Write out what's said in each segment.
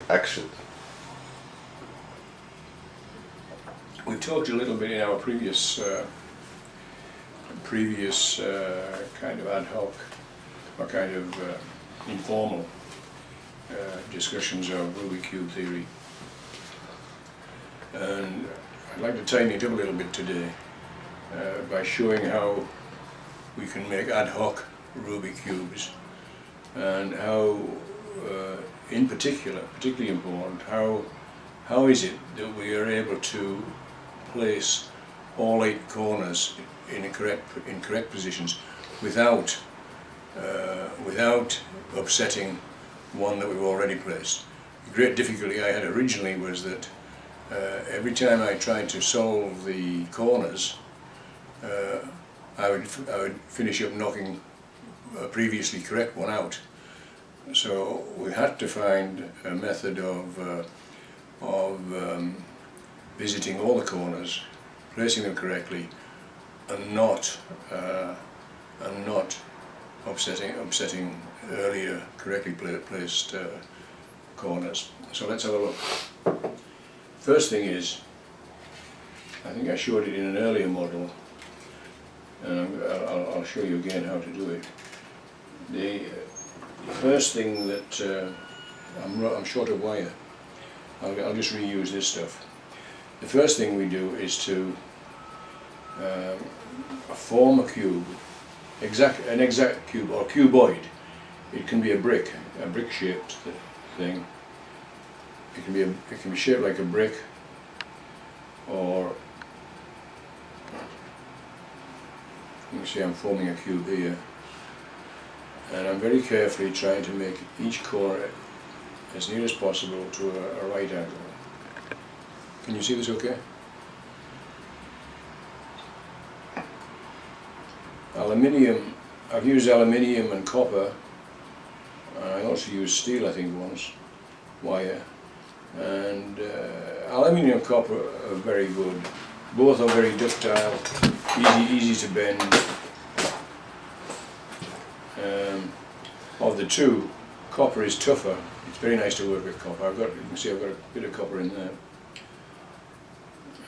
action. We talked a little bit in our previous kind of ad hoc or kind of informal discussions of Rubik's Cube theory, and I'd like to tighten it up a little bit today by showing how we can make ad hoc Rubik's Cubes, and how in particularly important, how is it that we are able to place all 8 corners in correct positions without upsetting one that we've already placed. The great difficulty I had originally was that every time I tried to solve the corners, I would finish up knocking a previously correct one out. So we had to find a method of visiting all the corners, placing them correctly, and not upsetting earlier correctly placed corners. So let's have a look. First thing is, I think I showed it in an earlier model, and I'll show you again how to do it. The first thing that I'm short of wire. I'll just reuse this stuff. The first thing we do is to form a cube, an exact cube or cuboid. It can be a brick-shaped thing. It can be shaped like a brick, or you can see I'm forming a cube here, and I'm very carefully trying to make each corner as near as possible to a right angle. Can you see this okay? Aluminium, I've used aluminium and copper. I also used steel, I think, once, wire. And aluminium and copper are very good. Both are very ductile, easy to bend. Of the two, copper is tougher. It's very nice to work with copper. You can see I've got a bit of copper in there.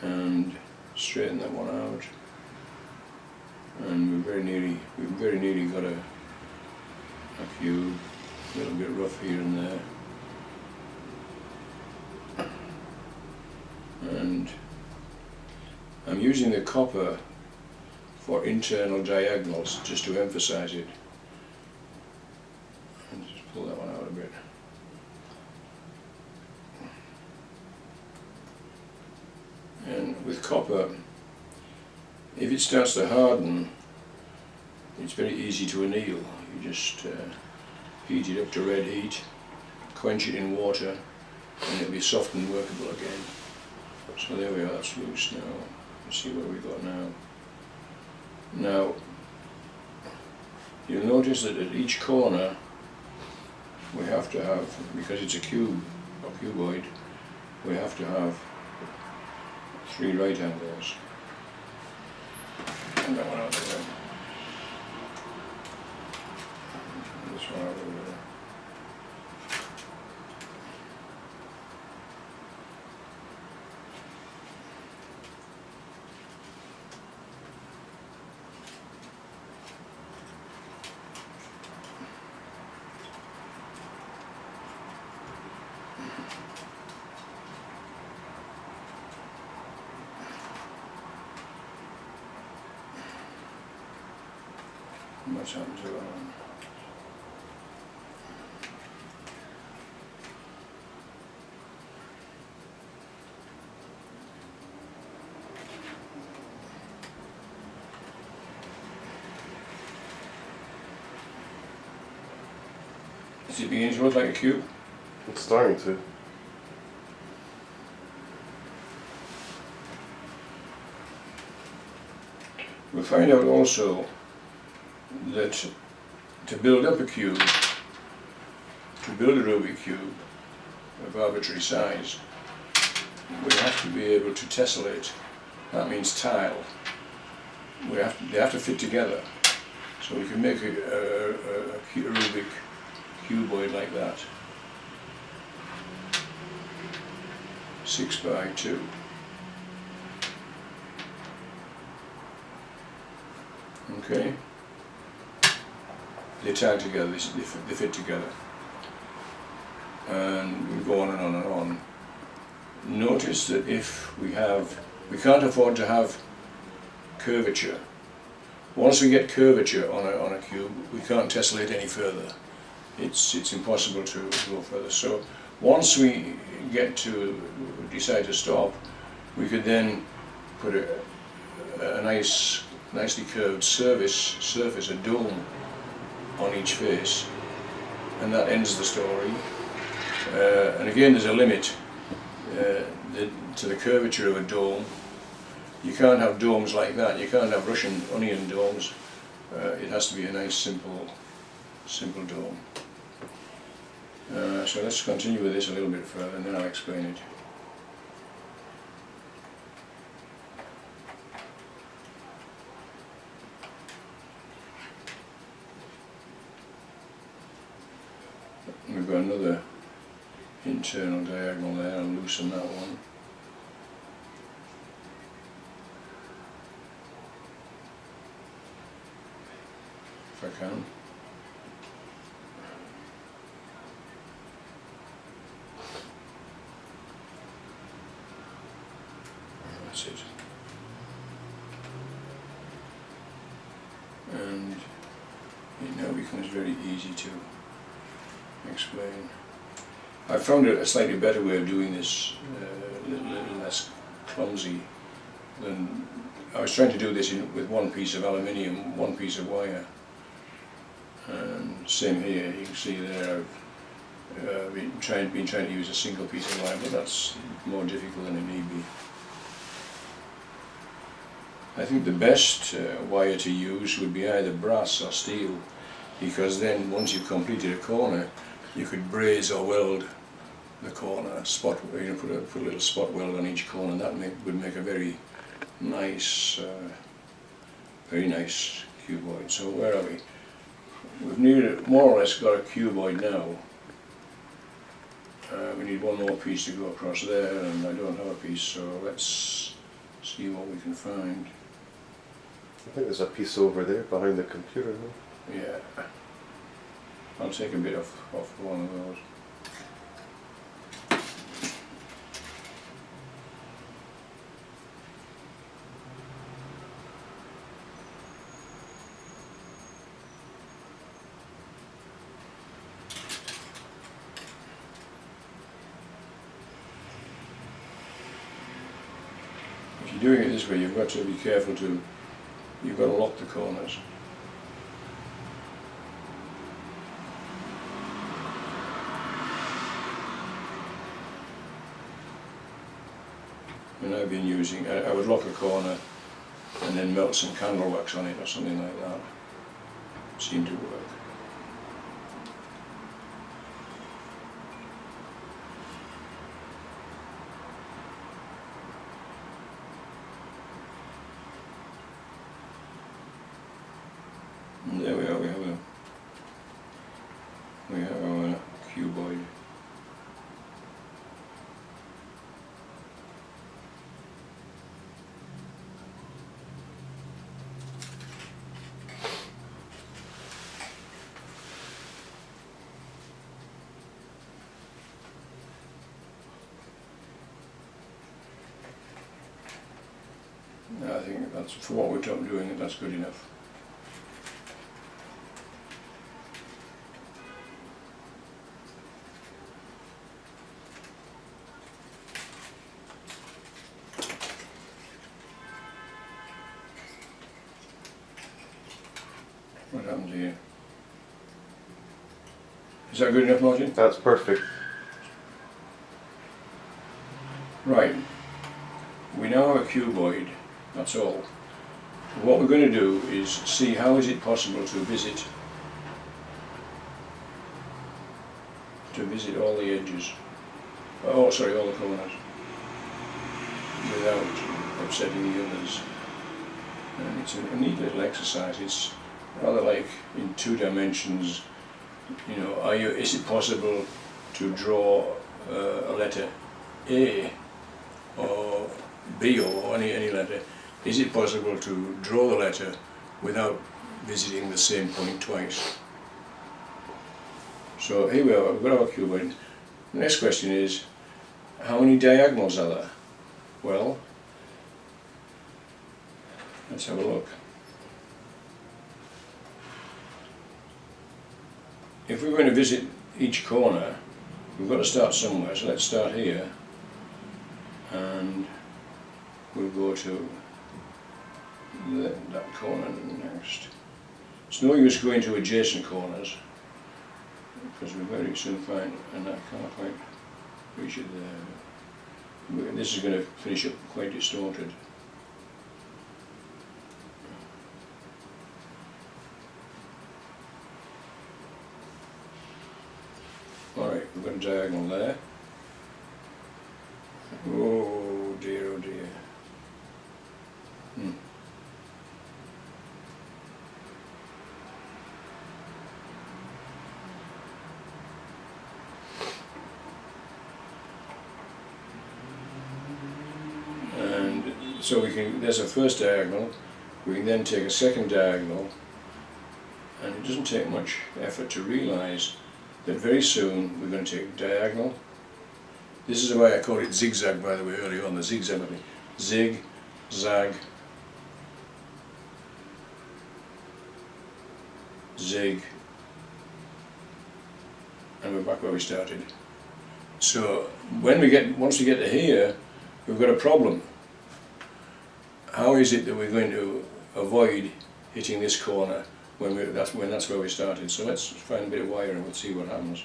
And straighten that one out. And we've very nearly got a cube, a little bit rough here and there. And I'm using the copper for internal diagonals just to emphasize it. And just pull that one out a bit. And with copper, if it starts to harden, it's very easy to anneal. You just heat it up to red heat, quench it in water, and it'll be soft and workable again. So there we are, that's loose now. Let's see what we've got now. Now, you'll notice that at each corner we have to have, because it's a cube, or cuboid, we have to have 3 right angles. And that one out of there. This one out of there. What's happened to that one? Is it beginning to look like a cube? It's starting to. We'll find out also that to build up a cube, to build a Rubik's Cube of arbitrary size, we have to be able to tessellate. That means tile. They have to fit together. So we can make a Rubik cuboid like that. 6x2. Okay, they tie together, they fit together, and we go on and on and on. Notice that if we can't afford to have curvature. Once we get curvature on a cube, we can't tessellate any further. It's impossible to go further. So once we get to decide to stop, we could then put a nicely curved surface, a dome, on each face, and that ends the story. And again, there's a limit to the curvature of a dome. You can't have domes like that. You can't have Russian onion domes. It has to be a nice, simple dome. So let's continue with this a little bit further, and then I'll explain it. We've got another internal diagonal there. I'll loosen that one. If I can. That's it. And it now becomes very easy to explain. I found a slightly better way of doing this, a little less clumsy than I was trying to do this with one piece of aluminium, one piece of wire. And same here, you can see there I've been trying to use a single piece of wire, but that's more difficult than it need be. I think the best wire to use would be either brass or steel, because then once you've completed a corner, you could braze or weld the corner, put a little spot weld on each corner, and that would make a very nice cuboid. So where are we? We've more or less got a cuboid now. We need one more piece to go across there, and I don't have a piece, so let's see what we can find. I think there's a piece over there behind the computer, no? Yeah. I'll take a bit off one of those. If you're doing it this way, you've got to be careful you've got to lock the corners. And I've been using, I would lock a corner and then melt some candle wax on it or something like that. It seemed to work. And there we are, we have our cuboid. I think that's, for what we're doing, that's good enough. What happens here? Is that good enough, Martin? That's perfect. Right. We now have a cuboid, that's all. What we're going to do is see how is it possible to visit all the edges, all the corners, without upsetting the others. And it's a neat little exercise. It's rather like in 2 dimensions, you know, is it possible to draw a letter A or B or any letter, is it possible to draw the letter without visiting the same point twice? So here we are, we've got our cuboid. The next question is, how many diagonals are there? Well, let's have a look. If we're going to visit each corner, we've got to start somewhere, so let's start here and we'll go to that corner next. It's no use going to adjacent corners because we very soon find, and I can't quite reach it there. This is going to finish up quite distorted. Alright, we've got a diagonal there. Oh dear, oh dear. And so we can, there's a first diagonal, we can then take a second diagonal, and it doesn't take much effort to realise that very soon we're going to take a diagonal. This is why I called it zigzag, by the way, earlier on, the zigzag thing. Zig, zag, zig, and we're back where we started. So when we get, once we get to here, we've got a problem. How is it that we're going to avoid hitting this corner when that's where we started? So let's find a bit of wire and we'll see what happens.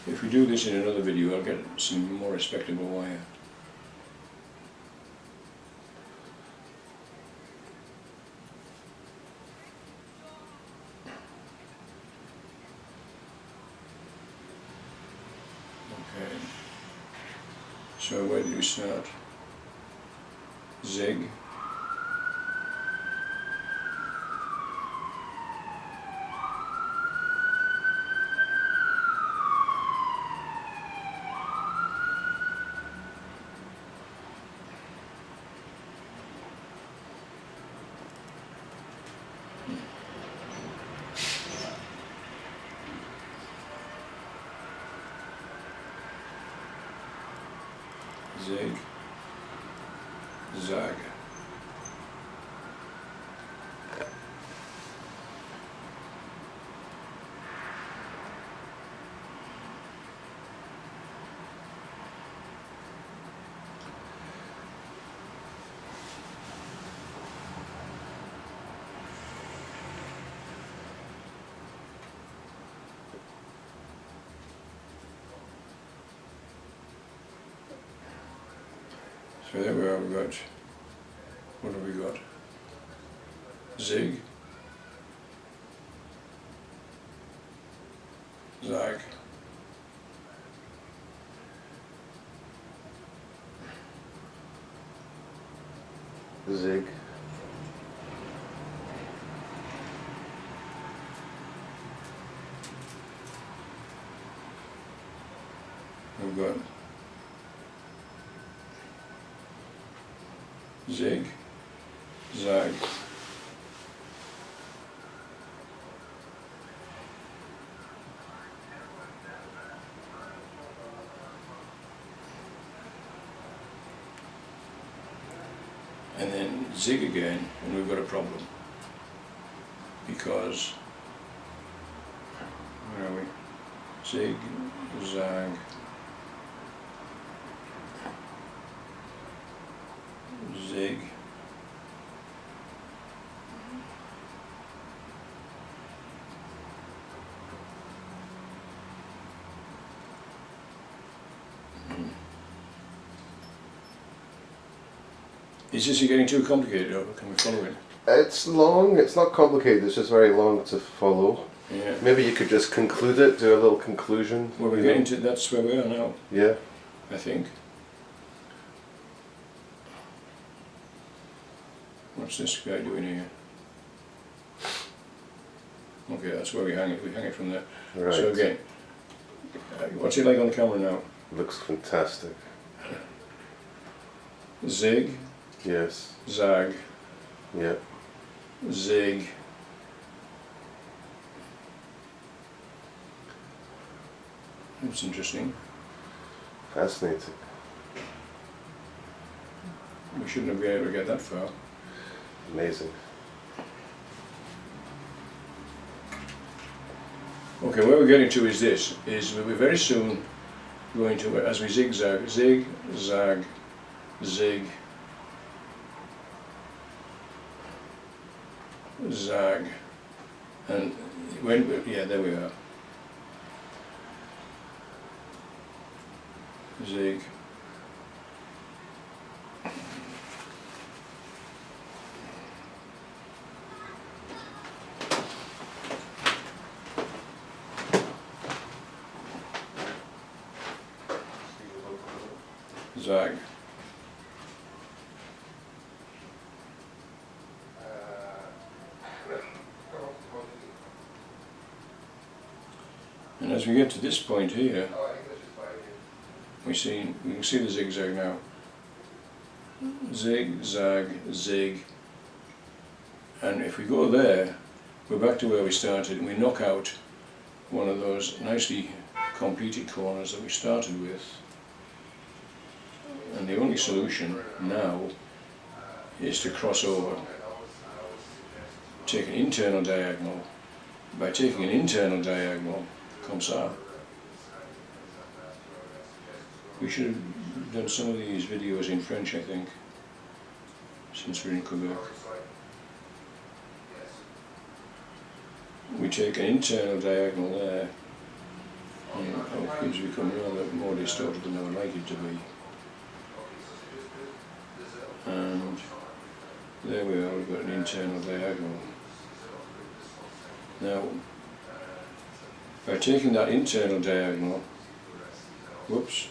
If we do this in another video, I'll get some more respectable wire. Okay. So where do we start? Zig. Zig, zag. So there we are, we've got, what have we got? Zig, zag, Zig. we've got zig, zag, and then zig again, and we've got a problem because, where are we? Zig, zag, zig, Is this getting too complicated, or can we follow it? It's long, it's not complicated, it's just very long to follow. Yeah. Maybe you could just conclude it, do a little conclusion. Well, we're getting to, that's where we are now, Yeah. I think. What's this guy doing here? Okay, that's where we hang it. We hang it from there. Right. So again, what's it like on the camera now? Looks fantastic. Zig, Yes. zag, Yeah. zig. That's interesting. Fascinating. We shouldn't have been able to get that far. Amazing. Okay, where we're getting to is this, is we're very soon going to, as we zigzag, zig, zag, zig, zag, and when, yeah, there we are. Zig. Zag. And as we get to this point here, we can see the zigzag now. Zig, zag, zig, and if we go there, we're back to where we started, and we knock out one of those nicely completed corners that we started with. And the only solution now is to cross over, take an internal diagonal. By taking an internal diagonal, comme ça. We should have done some of these videos in French, I think, since we're in Quebec. We take an internal diagonal there, and our cubes become rather more distorted than I would like it to be. And there we are, we've got an internal diagonal. Now, by taking that internal diagonal, whoops,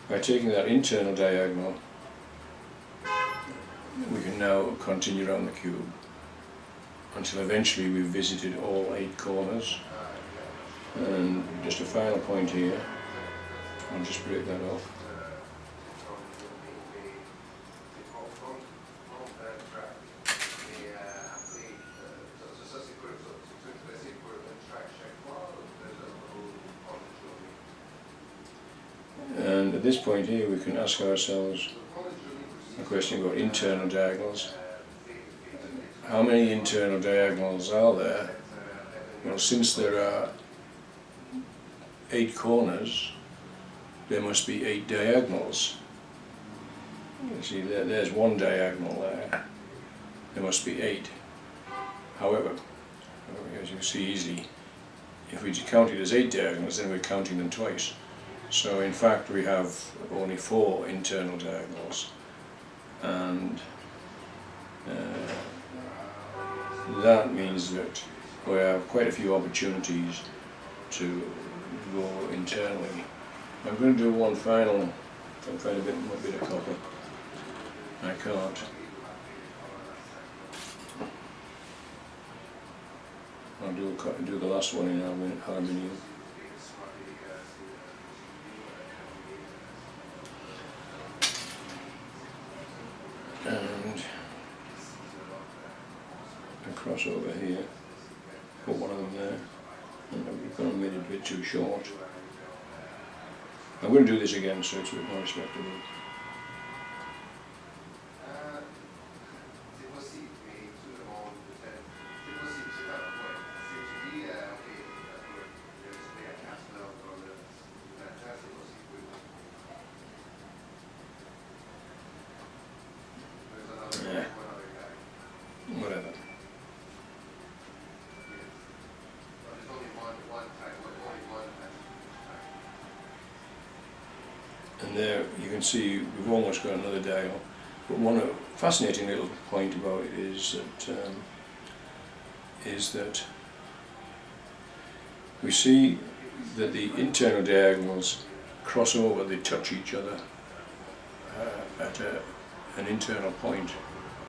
by taking that internal diagonal, we can now continue around the cube until eventually we've visited all 8 corners. And just a final point here, I'll just break that off. And at this point here we can ask ourselves a question about internal diagonals. How many internal diagonals are there? Well, since there are 8 corners, there must be 8 diagonals. You see, there's one diagonal there. There must be 8. However, as you see easily, if we count it as 8 diagonals, then we're counting them twice. So in fact we have only 4 internal diagonals, and that means that we have quite a few opportunities to go internally. I'm going to do one final, if I can find a bit of copper. I can't. I'll do the last one in aluminium. And cross over here, put one of them there, and we've got them made it a bit too short. I'm going to do this again so it's a bit more respectable. Yeah, whatever. And there you can see we've almost got another dial. But one fascinating little point about it is that we see that the internal diagonals cross over, they touch each other at an internal point